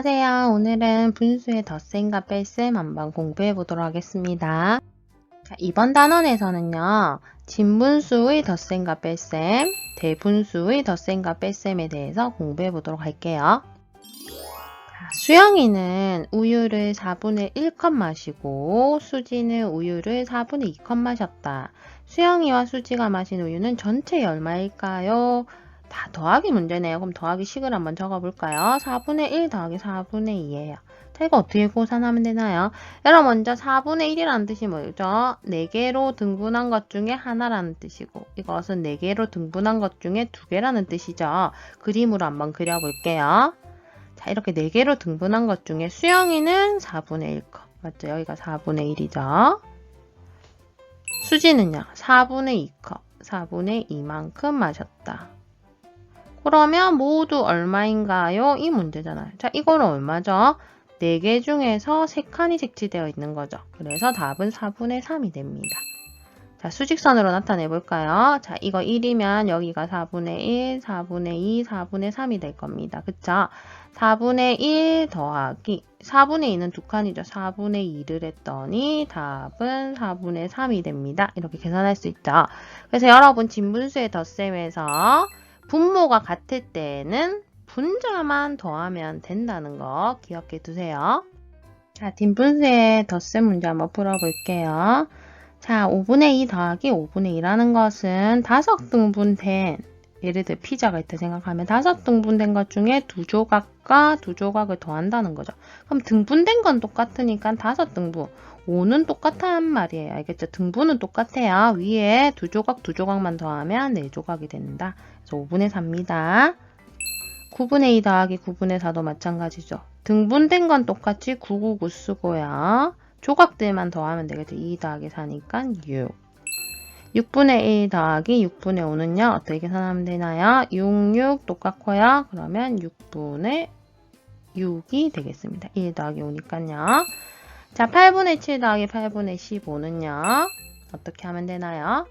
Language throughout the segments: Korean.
안녕하세요. 오늘은 분수의 덧셈과 뺄셈 한번 공부해 보도록 하겠습니다. 자, 이번 단원에서는요. 진분수의 덧셈과 뺄셈, 대분수의 덧셈과 뺄셈에 대해서 공부해 보도록 할게요. 자, 수영이는 우유를 4분의 1컵 마시고 수지는 우유를 4분의 2컵 마셨다. 수영이와 수지가 마신 우유는 전체 얼마일까요? 다 더하기 문제네요. 그럼 더하기 식을 한번 적어볼까요? 4분의 1 더하기 4분의 2예요. 자, 이거 어떻게 계산하면 되나요? 여러분 먼저 4분의 1이라는 뜻이 뭐죠? 4개로 등분한 것 중에 하나라는 뜻이고 이것은 4개로 등분한 것 중에 2개라는 뜻이죠. 그림으로 한번 그려볼게요. 자, 이렇게 4개로 등분한 것 중에 수영이는 4분의 1컵. 맞죠? 여기가 4분의 1이죠. 수지는요. 4분의 2컵. 4분의 2만큼 마셨다. 그러면 모두 얼마인가요? 이 문제잖아요. 자, 이거는 얼마죠? 4개 중에서 3칸이 색칠되어 있는 거죠. 그래서 답은 4분의 3이 됩니다. 자, 수직선으로 나타내 볼까요? 자, 이거 1이면 여기가 4분의 1, 4분의 2, 4분의 3이 될 겁니다. 그쵸? 4분의 1 더하기 4분의 2는 2칸이죠. 4분의 2를 했더니 답은 4분의 3이 됩니다. 이렇게 계산할 수 있죠. 그래서 여러분 진분수의 덧셈에서 분모가 같을 때는 분자만 더하면 된다는 거 기억해 두세요. 자, 뒷분수의 덧셈 문제 한번 풀어볼게요. 자, 5분의 2 더하기 5분의 2라는 것은 5등분된, 예를 들어 피자가 있다 생각하면 5등분된 것 중에 2조각과 2조각을 더한다는 거죠. 그럼 등분된 건 똑같으니까 5등분, 5는 똑같단 말이에요. 알겠죠? 등분은 똑같아요. 위에 2조각 2조각만 더하면 4조각이 된다. 그래서 5분의 4입니다. 9분의 2 더하기 9분의 4도 마찬가지죠. 등분된 건 똑같이 999 쓰고요. 조각들만 더하면 되겠죠. 2 더하기 4니까 6. 6분의 1 더하기 6분의 5는요. 어떻게 계산하면 되나요? 6, 6 똑같고요. 그러면 6분의 6이 되겠습니다. 1 더하기 5니까요. 자, 8분의 7 더하기 8분의 15는요. 어떻게 하면 되나요?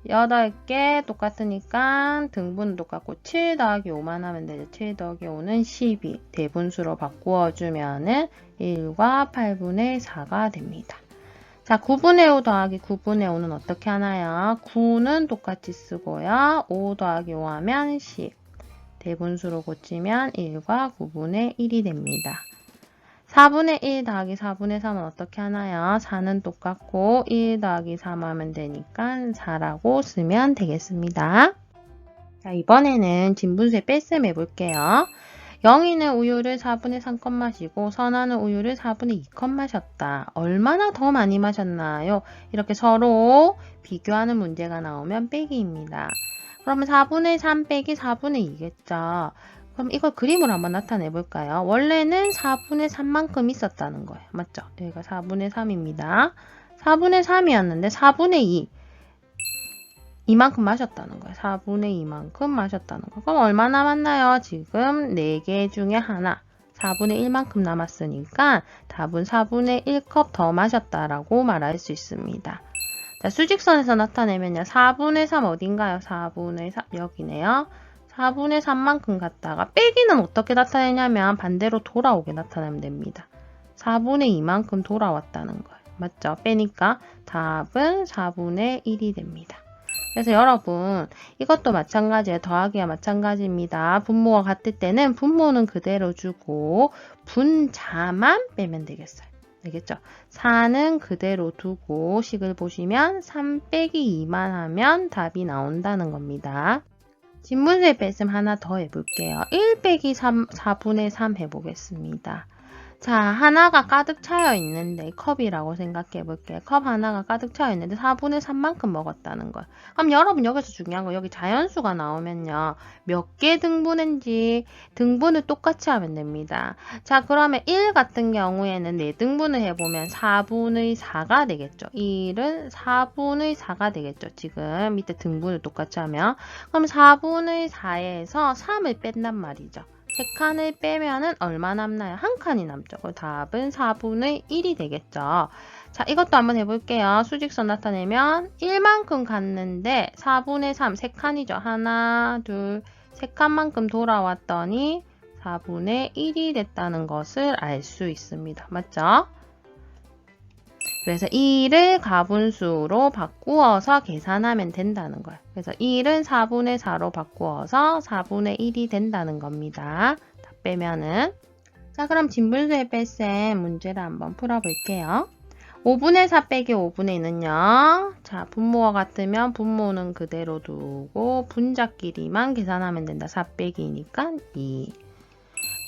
8개 똑같으니까 등분 똑같고 7 더하기 5만 하면 되죠. 7 더하기 5는 12. 대분수로 바꾸어주면은 1과 8분의 4가 됩니다. 자, 9분의 5 더하기 9분의 5는 어떻게 하나요? 9는 똑같이 쓰고요. 5 더하기 5 하면 10. 대분수로 고치면 1과 9분의 1이 됩니다. 4분의 1 더하기 4분의 3은 어떻게 하나요? 4는 똑같고 1 더하기 3 하면 되니까 4라고 쓰면 되겠습니다. 자, 이번에는 진분수의 뺄셈 해볼게요. 영희는 우유를 4분의 3컵 마시고 선아는 우유를 4분의 2컵 마셨다. 얼마나 더 많이 마셨나요? 이렇게 서로 비교하는 문제가 나오면 빼기입니다. 그러면 4분의 3 빼기 4분의 2겠죠. 그럼 이걸 그림으로 한번 나타내 볼까요? 원래는 4분의 3만큼 있었다는 거예요. 맞죠? 여기가 4분의 3입니다. 4분의 3이었는데 4분의 2. 이만큼 마셨다는 거예요. 4분의 2만큼 마셨다는 거. 그럼 얼마 남았나요? 지금 4개 중에 하나. 4분의 1만큼 남았으니까 답은 4분의 1컵 더 마셨다라고 말할 수 있습니다. 자, 수직선에서 나타내면요. 4분의 3 어딘가요? 4분의 3 여기네요. 4분의 3만큼 갔다가 빼기는 어떻게 나타내냐면 반대로 돌아오게 나타내면 됩니다. 4분의 2만큼 돌아왔다는 거예요. 맞죠? 빼니까 답은 4분의 1이 됩니다. 그래서 여러분 이것도 마찬가지예요. 더하기와 마찬가지입니다. 분모가 같을 때는 분모는 그대로 주고 분자만 빼면 되겠어요. 알겠죠? 4는 그대로 두고 식을 보시면 3 빼기 2만 하면 답이 나온다는 겁니다. 진분수의 뺄셈 하나 더 해볼게요. 1 빼기 4분의 3 해보겠습니다. 자, 하나가 가득 차여 있는데 컵이라고 생각해 볼게요. 컵 하나가 가득 차여 있는데 4분의 3만큼 먹었다는 거예요. 그럼 여러분 여기서 중요한 거 여기 자연수가 나오면요. 몇 개 등분인지 등분을 똑같이 하면 됩니다. 자, 그러면 1 같은 경우에는 4등분을 해보면 4분의 4가 되겠죠. 1은 4분의 4가 되겠죠. 지금 밑에 등분을 똑같이 하면. 그럼 4분의 4에서 3을 뺀단 말이죠. 3칸을 빼면은 얼마 남나요? 1칸이 남죠. 그 답은 4분의 1이 되겠죠. 자, 이것도 한번 해볼게요. 수직선 나타내면 1만큼 갔는데 4분의 3, 3칸이죠. 하나, 둘, 3칸만큼 돌아왔더니 4분의 1이 됐다는 것을 알 수 있습니다. 맞죠? 그래서 1을 가분수로 바꾸어서 계산하면 된다는 거예요. 그래서 1은 4분의 4로 바꾸어서 4분의 1이 된다는 겁니다. 다 빼면은. 자, 그럼 진분수의 뺄셈 문제를 한번 풀어볼게요. 5분의 4 빼기 5분의 2는요. 자, 분모와 같으면 분모는 그대로 두고 분자끼리만 계산하면 된다. 4 빼기 2니까 2.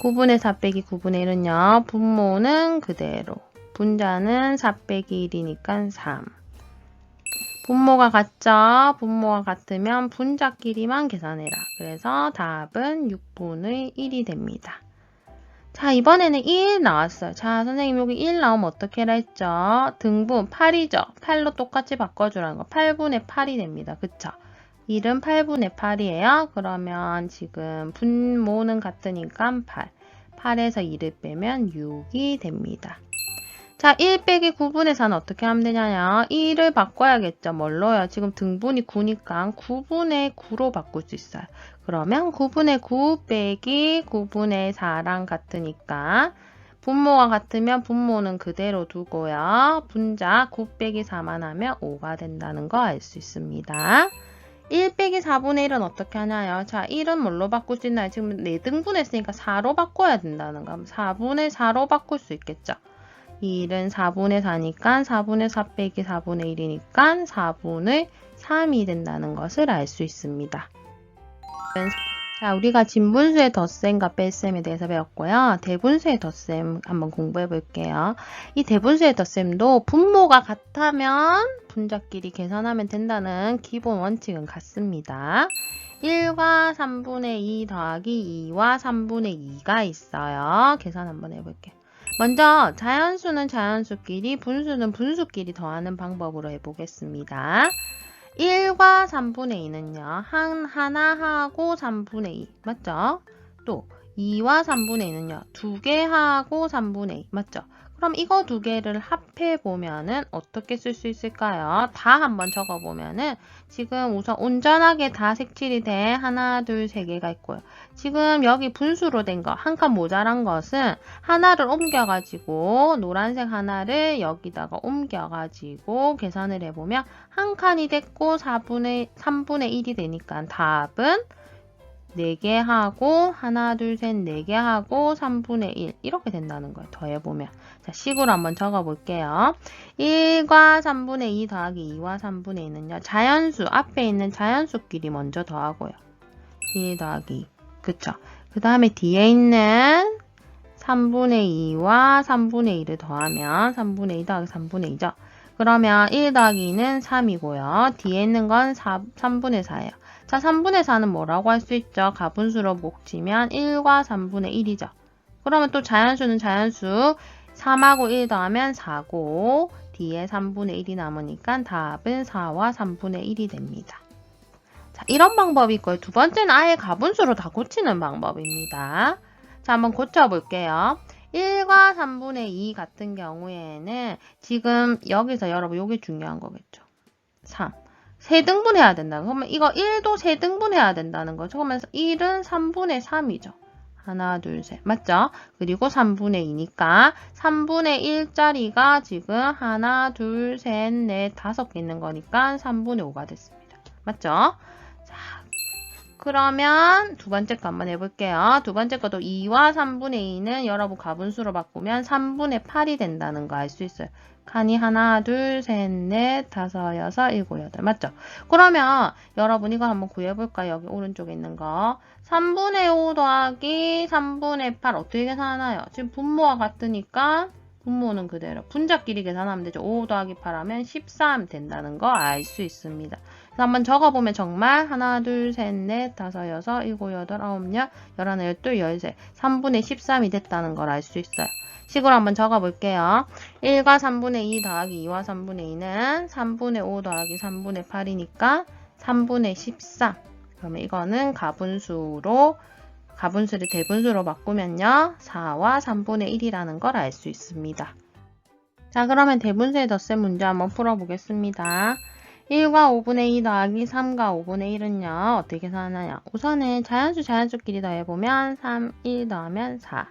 9분의 4 빼기 9분의 1은요. 분모는 그대로. 분자는 4 빼기 1이니까 3. 분모가 같죠? 분모가 같으면 분자끼리만 계산해라. 그래서 답은 6분의 1이 됩니다. 자, 이번에는 1 나왔어요. 자, 선생님 여기 1 나오면 어떻게 해라 했죠? 등분 8이죠? 8로 똑같이 바꿔주라는 거. 8분의 8이 됩니다. 그쵸? 1은 8분의 8이에요. 그러면 지금 분모는 같으니까 8. 8에서 2를 빼면 6이 됩니다. 자, 1 빼기 9분의 4는 어떻게 하면 되냐요? 1을 바꿔야겠죠. 뭘로요? 지금 등분이 9니까 9분의 9로 바꿀 수 있어요. 그러면 9분의 9 빼기 9분의 4랑 같으니까 분모가 같으면 분모는 그대로 두고요. 분자 9 빼기 4만 하면 5가 된다는 거 알 수 있습니다. 1 빼기 4분의 1은 어떻게 하냐요? 자, 1은 뭘로 바꿀 수 있나요? 지금 4등분했으니까 4로 바꿔야 된다는 거. 4분의 4로 바꿀 수 있겠죠. 1은 4분의 4니까 4분의 4 빼기 4분의 1이니까 4분의 3이 된다는 것을 알 수 있습니다. 자, 우리가 진분수의 덧셈과 뺄셈에 대해서 배웠고요. 대분수의 덧셈 한번 공부해 볼게요. 이 대분수의 덧셈도 분모가 같으면 분자끼리 계산하면 된다는 기본 원칙은 같습니다. 1과 3분의 2 더하기 2와 3분의 2가 있어요. 계산 한번 해볼게요. 먼저 자연수는 자연수끼리, 분수는 분수끼리 더하는 방법으로 해보겠습니다. 1과 3분의 2는요. 하나하고 3분의 2. 맞죠? 또 2와 3분의 2는요. 2개 하고 3분의 2. 맞죠? 그럼 이거 두 개를 합해보면은 어떻게 쓸 수 있을까요? 다 한번 적어보면은 지금 우선 온전하게 다 색칠이 돼 하나, 둘, 세 개가 있고요. 지금 여기 분수로 된 거, 한 칸 모자란 것은 하나를 옮겨가지고 노란색 하나를 여기다가 옮겨가지고 계산을 해보면 한 칸이 됐고 3분의 1이 되니까 답은 4개 하고 하나, 둘, 셋, 4개 하고 3분의 1 이렇게 된다는 거예요. 더해보면. 자, 식으로 한번 적어볼게요. 1과 3분의 2 더하기 2와 3분의 2는요. 자연수, 앞에 있는 자연수끼리 먼저 더하고요. 1 더하기 2. 그쵸? 그 다음에 뒤에 있는 3분의 2와 3분의 1을 더하면 3분의 2 더하기 3분의 2죠. 그러면 1 더하기 2는 3이고요. 뒤에 있는 건 3분의 4예요. 자, 3분의 4는 뭐라고 할 수 있죠? 가분수로 곱치면 1과 3분의 1이죠. 그러면 또 자연수는 자연수 3하고 1 더하면 4고 뒤에 3분의 1이 남으니까 답은 4와 3분의 1이 됩니다. 자, 이런 방법이 있고요. 두 번째는 아예 가분수로 다 고치는 방법입니다. 자, 한번 고쳐볼게요. 1과 3분의 2 같은 경우에는 지금 여기서 여러분 이게 중요한 거겠죠. 3. 세등분해야 된다. 그러면 이거 1도 세등분해야 된다는 거죠. 그러면서 1은 3분의 3이죠. 하나, 둘, 셋. 맞죠? 그리고 3분의 2니까 3분의 1짜리가 지금 하나, 둘, 셋, 넷, 5개 있는 거니까 3분의 5가 됐습니다. 맞죠? 자, 그러면 두 번째 거 한번 해볼게요. 두 번째 것도 2와 3분의 2는 여러분 가분수로 바꾸면 3분의 8이 된다는 거 알 수 있어요. 칸이 하나, 둘, 셋, 넷, 다섯, 여섯, 일곱, 여덟. 맞죠? 그러면 여러분 이거 한번 구해볼까요? 여기 오른쪽에 있는 거. 3분의 5 더하기 3분의 8 어떻게 계산하나요? 지금 분모와 같으니까 분모는 그대로. 분자끼리 계산하면 되죠. 5 더하기 8 하면 13 된다는 거 알 수 있습니다. 그래서 한번 적어보면 정말 하나, 둘, 셋, 넷, 다섯, 여섯, 일곱, 여덟, 아홉, 열, 열하나, 열둘, 열셋. 3분의 13이 됐다는 걸 알 수 있어요. 식으로 한번 적어볼게요. 1과 3분의 2 더하기 2와 3분의 2는 3분의 5 더하기 3분의 8이니까 3분의 13. 그러면 이거는 가분수를 대분수로 바꾸면요. 4와 3분의 1이라는 걸 알 수 있습니다. 자, 그러면 대분수의 덧셈 문제 한번 풀어보겠습니다. 1과 5분의 2 더하기 3과 5분의 1은요. 어떻게 계산하냐. 우선은 자연수끼리 더해보면 3, 1 더하면 4.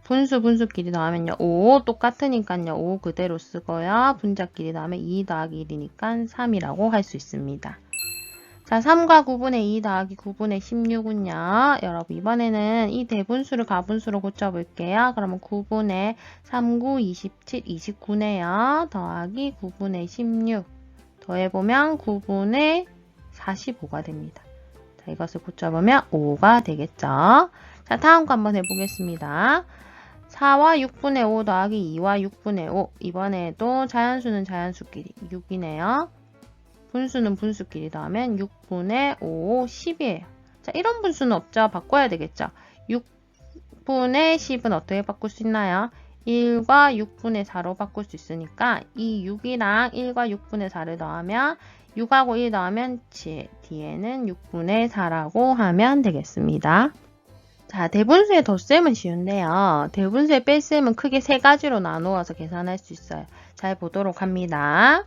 분수끼리 더하면요. 5 똑같으니까요. 5 그대로 쓰고요. 분자끼리 더하면 2 더하기 1이니까 3이라고 할 수 있습니다. 자, 3과 9분의 2 더하기 9분의 16은요. 여러분 이번에는 이 대분수를 가분수로 고쳐볼게요. 그러면 9분의 39, 27, 29네요. 더하기 9분의 16 더해보면 9분의 45가 됩니다. 자, 이것을 고쳐보면 5가 되겠죠. 자, 다음 거 한번 해보겠습니다. 4와 6분의 5 더하기 2와 6분의 5. 이번에도 자연수는 자연수끼리 6이네요. 분수는 분수끼리 더하면 6분의 5, 10이에요. 자, 이런 분수는 없죠. 바꿔야 되겠죠. 6분의 10은 어떻게 바꿀 수 있나요? 1과 6분의 4로 바꿀 수 있으니까 이 6이랑 1과 6분의 4를 더하면 6하고 1 더하면 7. 뒤에는 6분의 4라고 하면 되겠습니다. 자, 대분수의 덧셈은 쉬운데요. 대분수의 뺄셈은 크게 세 가지로 나누어서 계산할 수 있어요. 잘 보도록 합니다.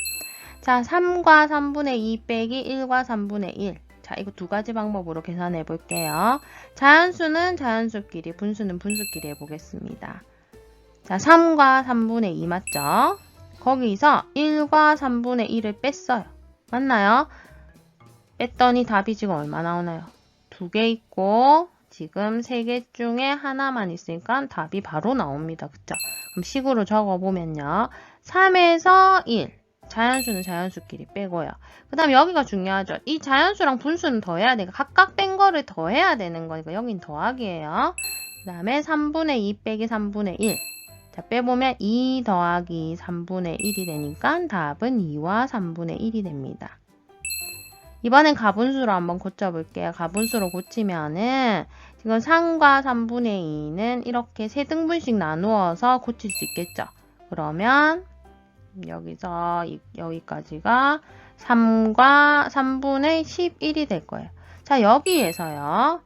자, 3과 3분의 2 빼기 1과 3분의 1. 자, 이거 두 가지 방법으로 계산해 볼게요. 자연수는 자연수끼리, 분수는 분수끼리 해보겠습니다. 자, 3과 3분의 2 맞죠? 거기서 1과 3분의 1을 뺐어요. 맞나요? 뺐더니 답이 지금 얼마 나오나요? 2개 있고 지금 3개 중에 하나만 있으니까 답이 바로 나옵니다. 그쵸? 그럼 식으로 적어보면요. 3에서 1. 자연수는 자연수끼리 빼고요. 그 다음에 여기가 중요하죠. 이 자연수랑 분수는 더해야 돼요. 각각 뺀 거를 더해야 되는 거니까 여긴 더하기예요. 그 다음에 3분의 2 빼기 3분의 1. 자, 빼보면 2 더하기 3분의 1이 되니까 답은 2와 3분의 1이 됩니다. 이번엔 가분수로 한번 고쳐볼게요. 가분수로 고치면은 지금 3과 3분의 2는 이렇게 세 등분씩 나누어서 고칠 수 있겠죠. 그러면 여기서 여기까지가 3과 3분의 11이 될 거예요. 자, 여기에서요.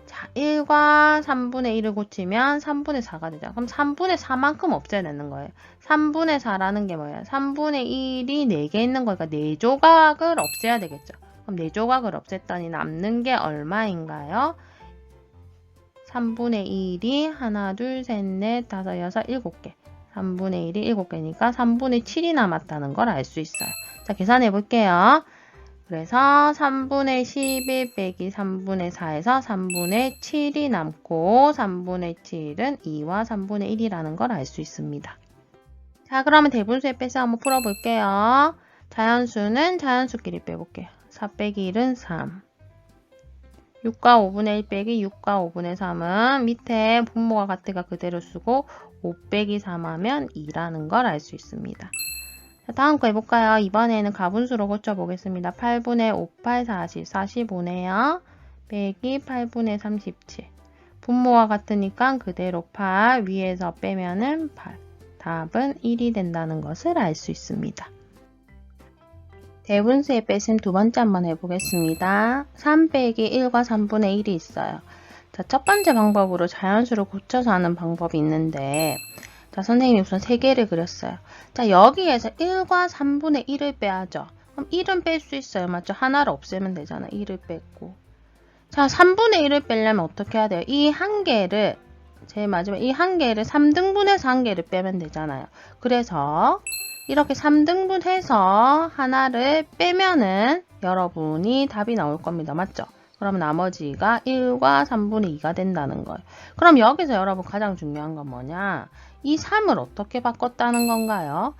자, 1과 3분의 1을 고치면 3분의 4가 되죠. 그럼 3분의 4만큼 없애야 되는 거예요. 3분의 4라는 게 뭐예요? 3분의 1이 4개 있는 거니까 4조각을 없애야 되겠죠. 그럼 4조각을 없앴더니 남는 게 얼마인가요? 3분의 1이 하나, 둘, 셋, 넷, 다섯, 여섯, 7개. 3분의 1이 7개니까 3분의 7이 남았다는 걸 알 수 있어요. 자, 계산해 볼게요. 그래서 3분의 11 빼기 3분의 4에서 3분의 7이 남고 3분의 7은 2와 3분의 1이라는 걸 알 수 있습니다. 자, 그러면 대분수의 뺄셈 한번 풀어볼게요. 자연수는 자연수끼리 빼볼게요. 4 빼기 1은 3. 6과 5분의 1 빼기 6과 5분의 3은 밑에 분모가 같으니까 그대로 쓰고 5 빼기 3 하면 2라는 걸 알 수 있습니다. 자, 다음 거 해볼까요? 이번에는 가분수로 고쳐보겠습니다. 8분의 5, 8, 40, 45네요. 빼기 8분의 37. 분모가 같으니까 그대로 8, 위에서 빼면은 8. 답은 1이 된다는 것을 알 수 있습니다. 대분수의 뺄셈 두 번째 한번 해보겠습니다. 3 빼기 1과 3분의 1이 있어요. 자, 첫 번째 방법으로 자연수를 고쳐서 하는 방법이 있는데, 자, 선생님이 우선 3개를 그렸어요. 자, 여기에서 1과 3분의 1을 빼야죠. 그럼 1은 뺄 수 있어요. 맞죠? 하나를 없애면 되잖아. 1을 뺐고. 자, 3분의 1을 빼려면 어떻게 해야 돼요? 이 한 개를, 제일 마지막 이 한 개를 3등분해서 한 개를 빼면 되잖아요. 그래서 이렇게 3등분 해서 하나를 빼면은 여러분이 답이 나올 겁니다. 맞죠? 그럼 나머지가 1과 3분의 2가 된다는 거예요. 그럼 여기서 여러분 가장 중요한 건 뭐냐? 이 3을 어떻게 바꿨다는 건가요?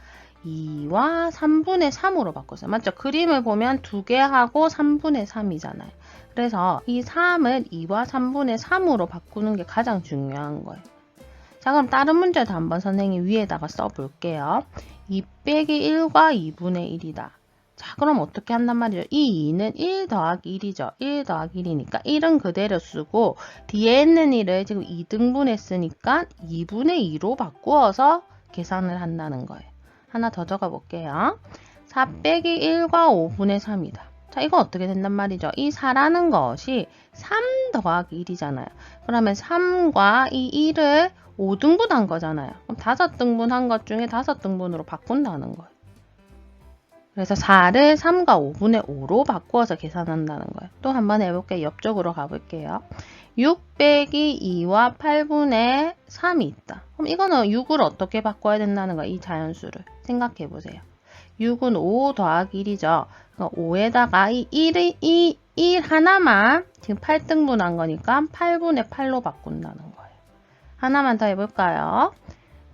2와 3분의 3으로 바꿨어요. 맞죠? 그림을 보면 2개 하고 3분의 3이잖아요. 그래서 이 3을 2와 3분의 3으로 바꾸는 게 가장 중요한 거예요. 자, 그럼 다른 문제도 한번 선생님 위에다가 써볼게요. 2 빼기 1과 2분의 1이다. 자, 그럼 어떻게 한단 말이죠? 이 2는 1 더하기 1이죠. 1 더하기 1이니까 1은 그대로 쓰고 뒤에 있는 1을 지금 2등분 했으니까 2분의 2로 바꾸어서 계산을 한다는 거예요. 하나 더 적어 볼게요. 4 빼기 1과 5분의 3이다. 자, 이거 어떻게 된단 말이죠? 이 4라는 것이 3 더하기 1이잖아요. 그러면 3과 이 1을 5등분 한 거잖아요. 그럼 5등분 한 것 중에 5등분으로 바꾼다는 거예요. 그래서 4를 3과 5분의 5로 바꾸어서 계산한다는 거예요. 또 한번 해볼게요. 옆쪽으로 가볼게요. 6 빼기 2와 8분의 3이 있다. 그럼 이거는 6을 어떻게 바꿔야 된다는 거예요. 이 자연수를. 생각해 보세요. 6은 5 더하기 1이죠. 5에다가 이 1 하나만 지금 8등분한 거니까 8분의 8로 바꾼다는 거예요. 하나만 더 해볼까요?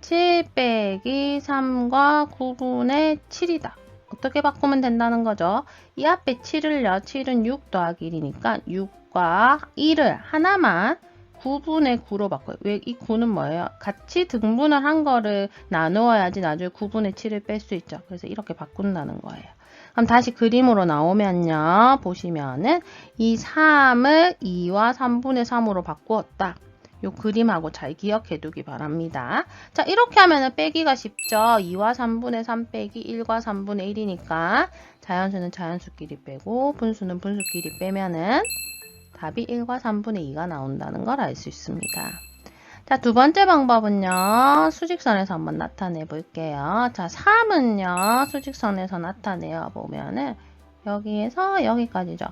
7 빼기 3과 9분의 7이다. 어떻게 바꾸면 된다는 거죠? 이 앞에 7을요. 7은 6 더하기 1이니까 6과 1을 하나만 9분의 9로 바꿔요. 왜 이 9는 뭐예요? 같이 등분을 한 거를 나누어야지 나중에 9분의 7을 뺄 수 있죠. 그래서 이렇게 바꾼다는 거예요. 그럼 다시 그림으로 나오면요. 보시면은 이 3을 2와 3분의 3으로 바꾸었다. 요 그림하고 잘 기억해 두기 바랍니다. 자, 이렇게 하면은 빼기가 쉽죠. 2와 3분의 3 빼기 1과 3분의 1이니까 자연수는 자연수끼리 빼고 분수는 분수끼리 빼면은 답이 1과 3분의 2가 나온다는 걸 알 수 있습니다. 자, 두 번째 방법은요. 수직선에서 한번 나타내 볼게요. 자, 3은요. 수직선에서 나타내어 보면은 여기에서 여기까지죠.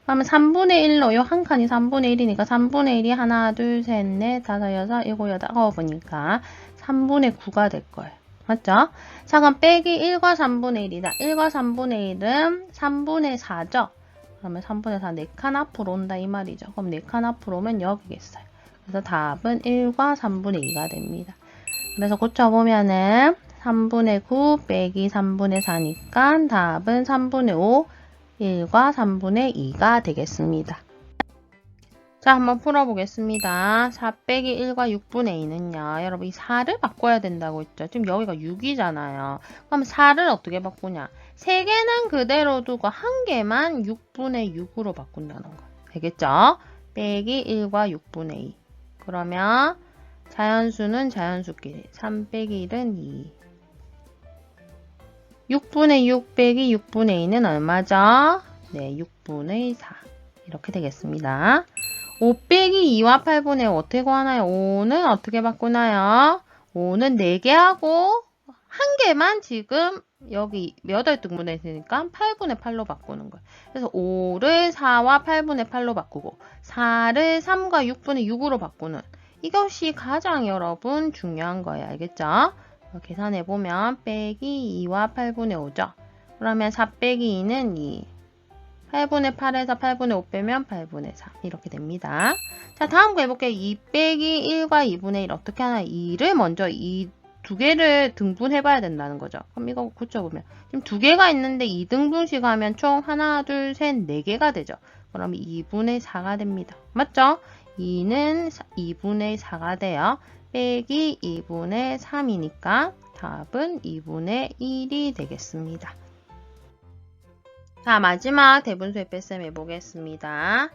그러면 3분의 1로 요 한 칸이 3분의 1이니까 3분의 1이 하나, 둘, 셋, 넷, 다섯, 여섯, 일곱, 여덟, 아홉 이니까 3분의 9가 될 거예요. 맞죠? 자, 그럼 빼기 1과 3분의 1이다. 1과 3분의 1은 3분의 4죠? 그러면 3분의 4 4칸 앞으로 온다 이 말이죠. 그럼 4칸 앞으로 오면 여기겠어요. 그래서 답은 1과 3분의 2가 됩니다. 그래서 고쳐보면은 3분의 9 빼기 3분의 4니까 답은 3분의 5 1과 3분의 2가 되겠습니다. 자, 한번 풀어보겠습니다. 4 빼기 1과 6분의 2는요. 여러분 이 4를 바꿔야 된다고 했죠. 지금 여기가 6이잖아요. 그럼 4를 어떻게 바꾸냐. 3개는 그대로 두고 1개만 6분의 6으로 바꾼다는 거. 되겠죠? 빼기 1과 6분의 2. 그러면 자연수는 자연수끼리. 3 빼기 1은 2. 6분의 6 빼기 6분의 2는 얼마죠? 네, 6분의 4. 이렇게 되겠습니다. 5 빼기 2와 8분의 5 어떻게 구하나요? 5는 어떻게 바꾸나요? 5는 4개하고 1개만 지금 여기 8등분해 있으니까 8분의 8로 바꾸는 거예요. 그래서 5를 4와 8분의 8로 바꾸고 4를 3과 6분의 6으로 바꾸는 이것이 가장 여러분 중요한 거예요. 알겠죠? 계산해보면 빼기 2와 8분의 5죠. 그러면 4 빼기 2는 2. 8분의 8에서 8분의 5 빼면 8분의 3. 이렇게 됩니다. 자, 다음 거 해볼게요. 2 빼기 1과 2분의 1 어떻게 하나? 2를 먼저 이 두 개를 등분해봐야 된다는 거죠. 그럼 이거 고쳐보면 지금 두 개가 있는데 2등분씩 하면 총 하나, 둘, 셋, 4개가 되죠. 그럼 2분의 4가 됩니다. 맞죠? 2는 2분의 4가 돼요. 빼기 2분의 3이니까 답은 2분의 1이 되겠습니다. 자, 마지막 대분수의 뺄셈 해보겠습니다.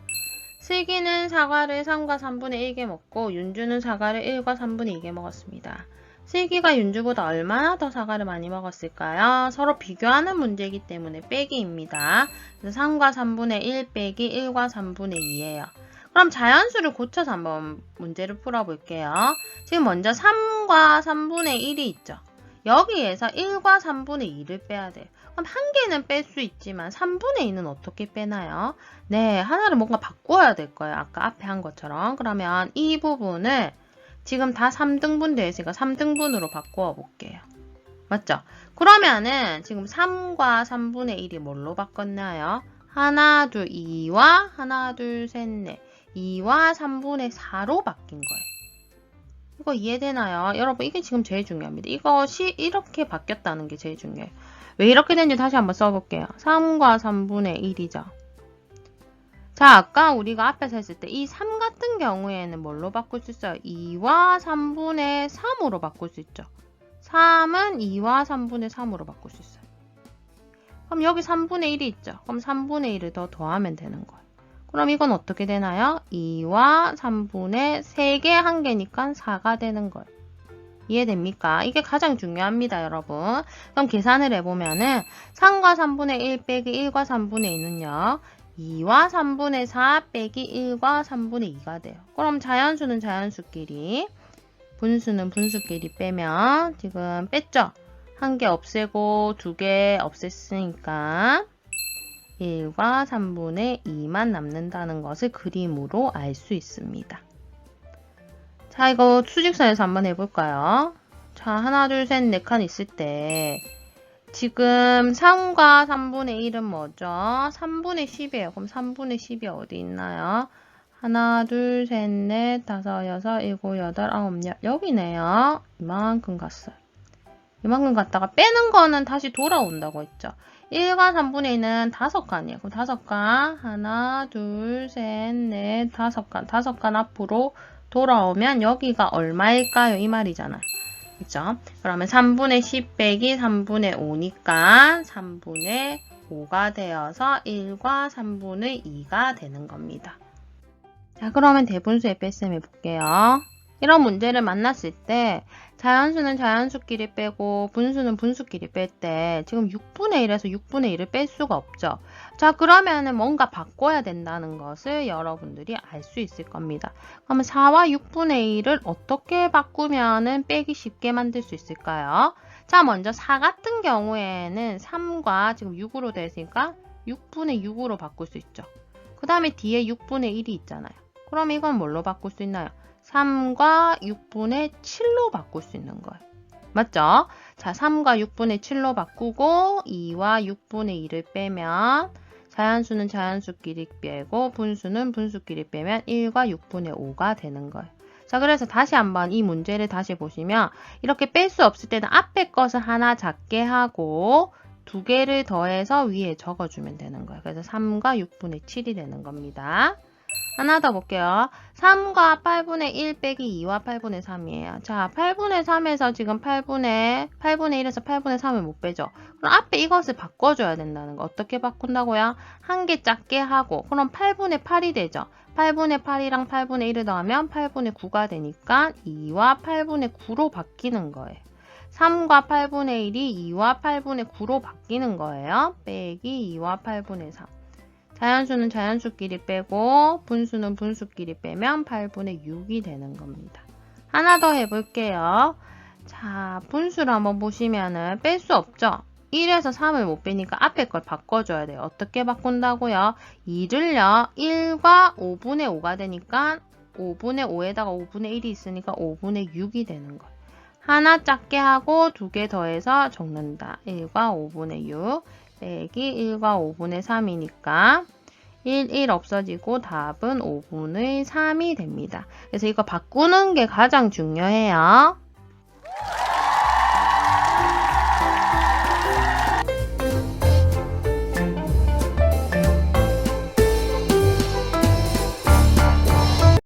슬기는 사과를 3과 3분의 1개 먹고 윤주는 사과를 1과 3분의 2개 먹었습니다. 슬기가 윤주보다 얼마나 더 사과를 많이 먹었을까요? 서로 비교하는 문제이기 때문에 빼기입니다. 그래서 3과 3분의 1 빼기 1과 3분의 2예요. 그럼 자연수를 고쳐서 한번 문제를 풀어볼게요. 지금 먼저 3과 3분의 1이 있죠. 여기에서 1과 3분의 2를 빼야 돼요. 그럼 한 개는 뺄 수 있지만 3분의 2는 어떻게 빼나요? 네, 하나를 뭔가 바꿔야 될 거예요. 아까 앞에 한 것처럼. 그러면 이 부분을 지금 다 3등분 되어 있으니까 3등분으로 바꾸어 볼게요. 맞죠? 그러면은 지금 3과 3분의 1이 뭘로 바꿨나요? 하나, 둘, 2와 하나, 둘, 셋, 넷. 2와 3분의 4로 바뀐 거예요. 이거 이해되나요? 여러분 이게 지금 제일 중요합니다. 이것이 이렇게 바뀌었다는 게 제일 중요해요. 왜 이렇게 된지 다시 한번 써볼게요. 3과 3분의 1이죠. 자, 아까 우리가 앞에서 했을 때 이 3 같은 경우에는 뭘로 바꿀 수 있어요? 2와 3분의 3으로 바꿀 수 있죠. 3은 2와 3분의 3으로 바꿀 수 있어요. 그럼 여기 3분의 1이 있죠. 그럼 3분의 1을 더 더하면 되는 거예요. 그럼 이건 어떻게 되나요? 2와 3분의 3개 한 개니까 4가 되는 거예요. 이해됩니까? 이게 가장 중요합니다, 여러분. 그럼 계산을 해보면은 3과 3분의 1 빼기 1과 3분의 2는요. 2와 3분의 4 빼기 1과 3분의 2가 돼요. 그럼 자연수는 자연수끼리, 분수는 분수끼리 빼면 지금 뺐죠? 한 개 없애고 두 개 없앴으니까 1과 3분의 2만 남는다는 것을 그림으로 알 수 있습니다. 자, 이거 수직선에서 한번 해볼까요? 자, 하나, 둘, 셋, 네 칸 있을 때 지금 3과 3분의 1은 뭐죠? 3분의 10이에요. 그럼 3분의 10이 어디 있나요? 하나, 둘, 셋, 넷, 다섯, 여섯, 일곱, 여덟, 아홉, 열. 여기네요. 이만큼 갔어요. 이만큼 갔다가 빼는 거는 다시 돌아온다고 했죠. 1과 3분의 2는 5칸이에요. 그럼 5칸. 하나, 둘, 셋, 넷, 5칸. 5칸 앞으로 돌아오면 여기가 얼마일까요? 이 말이잖아요. 그쵸? 그러면 3분의 10 빼기 3분의 5니까 3분의 5가 되어서 1과 3분의 2가 되는 겁니다. 자, 그러면 대분수의 뺄셈 해볼게요. 이런 문제를 만났을 때 자연수는 자연수끼리 빼고 분수는 분수끼리 뺄 때 지금 6분의 1에서 6분의 1을 뺄 수가 없죠. 자, 그러면은 뭔가 바꿔야 된다는 것을 여러분들이 알 수 있을 겁니다. 그러면 4와 6분의 1을 어떻게 바꾸면은 빼기 쉽게 만들 수 있을까요? 자, 먼저 4 같은 경우에는 3과 지금 6으로 되어 있으니까 6분의 6으로 바꿀 수 있죠. 그 다음에 뒤에 6분의 1이 있잖아요. 그럼 이건 뭘로 바꿀 수 있나요? 3과 6분의 7로 바꿀 수 있는 거예요. 맞죠? 자, 3과 6분의 7로 바꾸고 2와 6분의 2를 빼면 자연수는 자연수끼리 빼고 분수는 분수끼리 빼면 1과 6분의 5가 되는 거예요. 자, 그래서 다시 한번 이 문제를 다시 보시면 이렇게 뺄 수 없을 때는 앞에 것을 하나 작게 하고 두 개를 더해서 위에 적어주면 되는 거예요. 그래서 3과 6분의 7이 되는 겁니다. 하나 더 볼게요. 3과 8분의 1 빼기 2와 8분의 3이에요. 자, 8분의 3에서 지금 8분의 1에서 8분의 3을 못 빼죠. 그럼 앞에 이것을 바꿔줘야 된다는 거. 어떻게 바꾼다고요? 한 개 작게 하고 그럼 8분의 8이 되죠. 8분의 8이랑 8분의 1을 더하면 8분의 9가 되니까 2와 8분의 9로 바뀌는 거예요. 3과 8분의 1이 2와 8분의 9로 바뀌는 거예요. 빼기 2와 8분의 3. 자연수는 자연수끼리 빼고 분수는 분수끼리 빼면 8분의 6이 되는 겁니다. 하나 더 해볼게요. 자, 분수를 한번 보시면은 뺄 수 없죠? 1에서 3을 못 빼니까 앞에 걸 바꿔줘야 돼요. 어떻게 바꾼다고요? 2를요. 1과 5분의 5가 되니까 5분의 5에다가 5분의 1이 있으니까 5분의 6이 되는 거예요. 하나 작게 하고 두 개 더해서 적는다. 1과 5분의 6 빼기 1과 5분의 3이니까 1 없어지고 답은 5분의 3이 됩니다. 그래서 이거 바꾸는 게 가장 중요해요.